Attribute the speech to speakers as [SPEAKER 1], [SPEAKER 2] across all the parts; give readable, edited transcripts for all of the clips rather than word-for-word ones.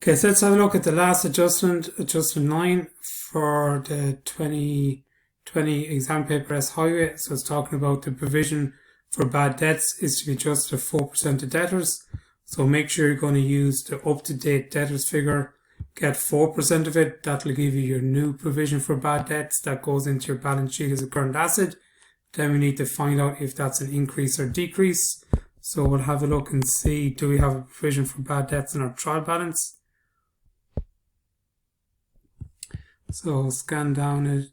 [SPEAKER 1] Okay, so let's have a look at the last adjustment, adjustment 9 for the 2020 exam paper S Heighway. So it's talking about the provision for bad debts is to be adjusted to 4% of debtors. So make sure you're going to use the up-to-date debtors figure, get 4% of it. That'll give you your new provision for bad debts that goes into your balance sheet as a current asset. Then we need to find out if that's an increase or decrease. So we'll have a look and see, do we have a provision for bad debts in our trial balance? So scan down it.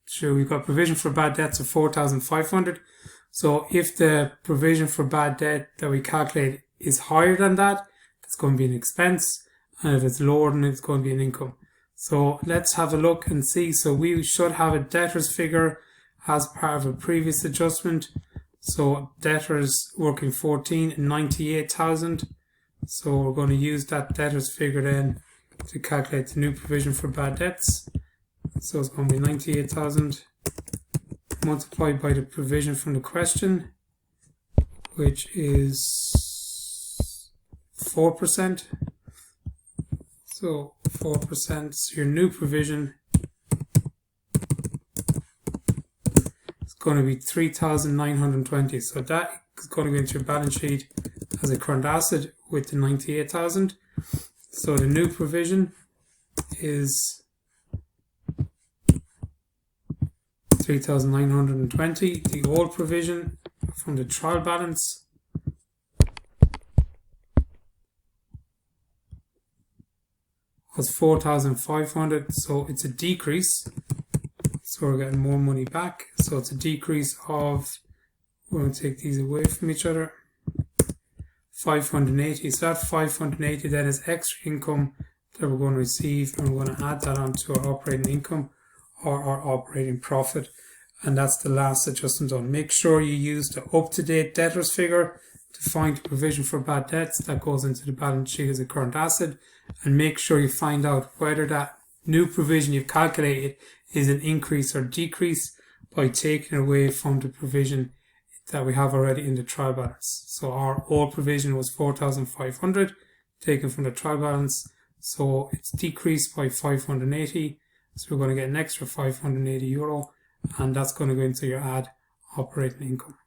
[SPEAKER 1] Sure, we've got provision for bad debts of 4,500. So if the provision for bad debt that we calculate is higher than that, it's going to be an expense. And if it's lower than it, it's going to be an income. So let's have a look and see. So we should have a debtors figure as part of a previous adjustment. So debtors working 14 and 98,000. So we're going to use that debtors figure then to calculate the new provision for bad debts. So it's going to be 98,000 multiplied by the provision from the question, which is 4%. So 4%, so your new provision is going to be 3,920. So that is going to go into your balance sheet as a current asset with the 98,000. So the new provision is 3,920. The old provision from the trial balance was 4,500. So it's a decrease. So we're getting more money back. So it's a decrease of, we're going to take these away from each other, 580. So that 580 then is extra income that we're going to receive, and we're going to add that onto our operating income or our operating profit. And that's the last adjustment done. Make sure you use the up-to-date debtors figure to find the provision for bad debts that goes into the balance sheet as a current asset, and make sure you find out whether that new provision you've calculated is an increase or decrease by taking away from the provision that we have already in the trial balance. So our old provision was 4,500 taken from the trial balance, so it's decreased by 580. So we're going to get an extra €580, and that's going to go into your add operating income.